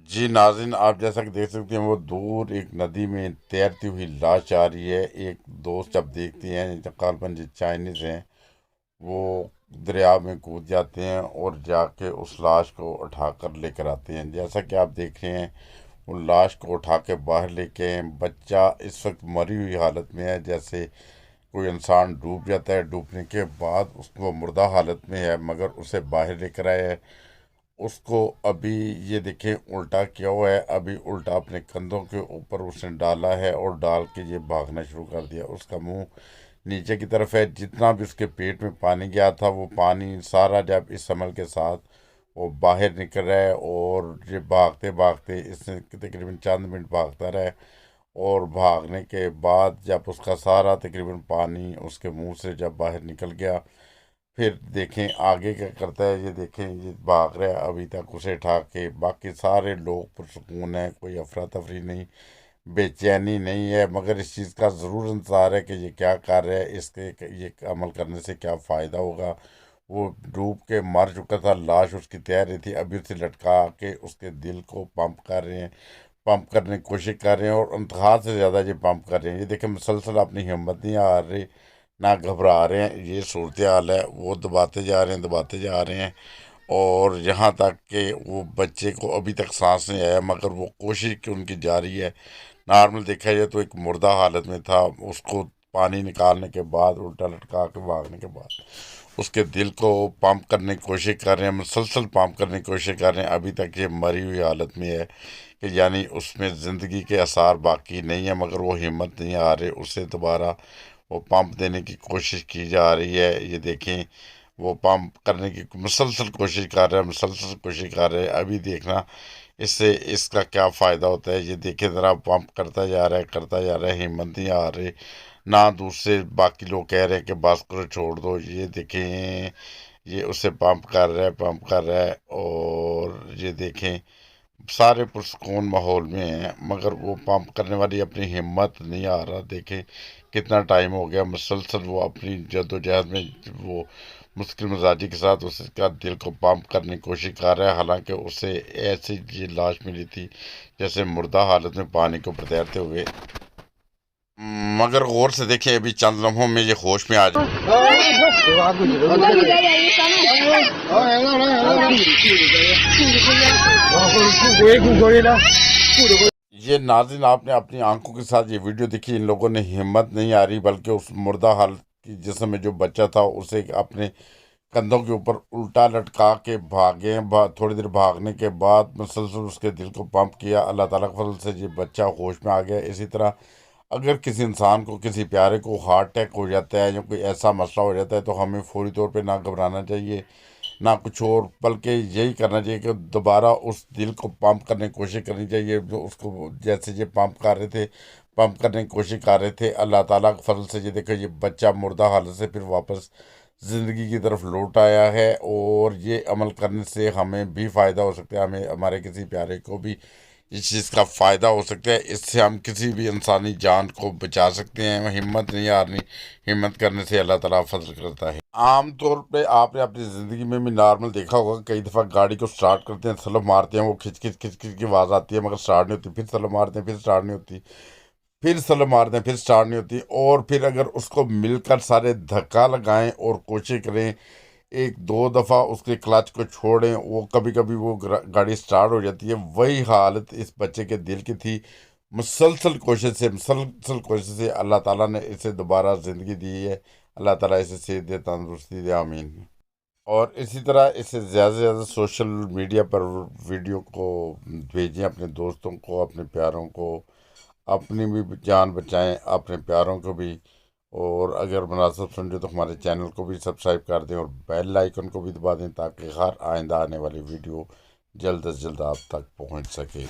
جی ناظرین، آپ جیسا کہ دیکھ سکتے ہیں وہ دور ایک ندی میں تیرتی ہوئی لاش آ رہی ہے۔ ایک دوست جب دیکھتی ہیں، غالباً جو چائنیز ہیں، وہ دریا میں کود جاتے ہیں اور جا کے اس لاش کو اٹھا کر لے کر آتے ہیں۔ جیسا کہ آپ دیکھ رہے ہیں، وہ لاش کو اٹھا کے باہر لے کے آئے ہیں۔ بچہ اس وقت مری ہوئی حالت میں ہے، جیسے کوئی انسان ڈوب جاتا ہے، ڈوبنے کے بعد اس کو مردہ حالت میں ہے، مگر اسے باہر لے کر آیا ہے۔ اس کو ابھی یہ دیکھیں الٹا کیا ہوا ہے، ابھی الٹا اپنے کندھوں کے اوپر اس نے ڈالا ہے اور ڈال کے یہ بھاگنا شروع کر دیا۔ اس کا منہ نیچے کی طرف ہے، جتنا بھی اس کے پیٹ میں پانی گیا تھا وہ پانی سارا جب اس عمل کے ساتھ وہ باہر نکل رہا ہے، اور یہ بھاگتے بھاگتے اس نے تقریباً چند منٹ بھاگتا رہا ہے، اور بھاگنے کے بعد جب اس کا سارا تقریباً پانی اس کے منہ سے جب باہر نکل گیا، پھر دیکھیں آگے کیا کرتا ہے۔ یہ دیکھیں یہ بھاگ رہا ہے ابھی تک، اسے اٹھا کے باقی سارے لوگ پرسکون ہیں، کوئی افراتفری نہیں، بے چینی نہیں ہے، مگر اس چیز کا ضرور انتظار ہے کہ یہ کیا کر رہا ہے، اس کے یہ عمل کرنے سے کیا فائدہ ہوگا۔ وہ ڈوب کے مر چکا تھا، لاش اس کی تیر رہی تھی، ابھی اسے لٹکا کے اس کے دل کو پمپ کر رہے ہیں، پمپ کرنے کی کوشش کر رہے ہیں، اور انتہا سے زیادہ یہ پمپ کر رہے ہیں۔ یہ دیکھیں مسلسل اپنی ہمت نہیں ہار رہے، نہ گھبرا رہے ہیں۔ یہ صورتحال ہے، وہ دباتے جا رہے ہیں، دباتے جا رہے ہیں، اور یہاں تک کہ وہ بچے کو ابھی تک سانس نہیں آیا، مگر وہ کوشش کی ان کی جاری ہے۔ نارمل دیکھا جائے تو ایک مردہ حالت میں تھا، اس کو پانی نکالنے کے بعد الٹا لٹکا کے بھاگنے کے بعد اس کے دل کو پمپ کرنے کی کوشش کر رہے ہیں، مسلسل پمپ کرنے کی کوشش کر رہے ہیں۔ ابھی تک یہ مری ہوئی حالت میں ہے، کہ یعنی اس میں زندگی کے آثار باقی نہیں ہیں، مگر وہ ہمت نہیں آ رہے، اسے دوبارہ وہ پمپ دینے کی کوشش کی جا رہی ہے۔ یہ دیکھیں وہ پمپ کرنے کی مسلسل کوشش کر رہے ہیں، مسلسل کوشش کر رہے ہیں۔ ابھی دیکھنا اس سے اس کا کیا فائدہ ہوتا ہے۔ یہ دیکھیں ذرا، پمپ کرتا جا رہا ہے، کرتا جا رہا ہے، ہمت نہیں آ رہی، نہ دوسرے باقی لوگ کہہ رہے ہیں کہ بس کرو چھوڑ دو۔ یہ دیکھیں یہ اسے پمپ کر رہا ہے، پمپ کر رہا ہے، اور یہ دیکھیں سارے پرسکون ماحول میں ہیں، مگر وہ پمپ کرنے والی اپنی ہمت نہیں آ رہا۔ دیکھیں کتنا ٹائم ہو گیا، مسلسل وہ اپنی جد و جہد میں وہ مشکل مزاجی کے ساتھ اس کا دل کو پمپ کرنے کی کوشش کر رہا ہے، حالانکہ اسے ایسی یہ لاش ملی تھی جیسے مردہ حالت میں پانی کے اوپر تیرتے ہوئے۔ مگر غور سے دیکھیں، ابھی چند لمحوں میں یہ ہوش میں آ جائے۔ یہ ناظرین، آپ نے اپنی آنکھوں کے ساتھ یہ ویڈیو دیکھی، ان لوگوں نے ہمت نہیں آ رہی، بلکہ اس مردہ حالت کی جسم میں جو بچہ تھا اسے اپنے کندھوں کے اوپر الٹا لٹکا کے بھاگے۔ تھوڑی دیر بھاگنے کے بعد مسلسل اس کے دل کو پمپ کیا، اللہ تعالیٰ کے فضل سے یہ بچہ ہوش میں آ گیا۔ اسی طرح اگر کسی انسان کو، کسی پیارے کو ہارٹ اٹیک ہو جاتا ہے یا کوئی ایسا مسئلہ ہو جاتا ہے، تو ہمیں فوری طور پہ نہ گھبرانا چاہیے، نہ کچھ اور، بلکہ یہی کرنا چاہیے کہ دوبارہ اس دل کو پمپ کرنے کی کوشش کرنی چاہیے، جو اس کو جیسے یہ پمپ کر رہے تھے، پمپ کرنے کی کوشش کر رہے تھے۔ اللہ تعالیٰ کے فضل سے یہ دیکھو، یہ بچہ مردہ حالت سے پھر واپس زندگی کی طرف لوٹ آیا ہے، اور یہ عمل کرنے سے ہمیں بھی فائدہ ہو سکتا ہے، ہمیں ہمارے کسی پیارے کو بھی اس چیز کا فائدہ ہو سکتا ہے، اس سے ہم کسی بھی انسانی جان کو بچا سکتے ہیں۔ ہمت نہیں ہارنی، ہمت کرنے سے اللہ تعالیٰ فضل کرتا ہے۔ عام طور پہ آپ نے اپنی زندگی میں بھی نارمل دیکھا ہوگا، کئی دفعہ گاڑی کو سٹارٹ کرتے ہیں، سلم مارتے ہیں، وہ کھچ کھچ کھچ کھچ کی آواز آتی ہے، مگر سٹارٹ نہیں ہوتی، پھر سلم مارتے ہیں، پھر سٹارٹ نہیں ہوتی، پھر سلم مارتے ہیں، پھر سٹارٹ نہیں ہوتی، اور پھر اگر اس کو مل کر سارے دھکا لگائیں اور کوشش کریں ایک دو دفعہ اس کے کلچ کو چھوڑیں، وہ کبھی کبھی وہ گاڑی سٹارٹ ہو جاتی ہے۔ وہی حالت اس بچے کے دل کی تھی۔ مسلسل کوشش سے اللہ تعالیٰ نے اسے دوبارہ زندگی دی ہے۔ اللہ تعالیٰ اسے صحت دے، تندرستی دے، آمین۔ اور اسی طرح اسے زیادہ سے زیادہ سوشل میڈیا پر ویڈیو کو بھیجیں، اپنے دوستوں کو، اپنے پیاروں کو، اپنی بھی جان بچائیں، اپنے پیاروں کو بھی، اور اگر مناسب سمجھے تو ہمارے چینل کو بھی سبسکرائب کر دیں، اور بیل آئیکن کو بھی دبا دیں، تاکہ ہر آئندہ آنے والی ویڈیو جلد از جلد آپ تک پہنچ سکے۔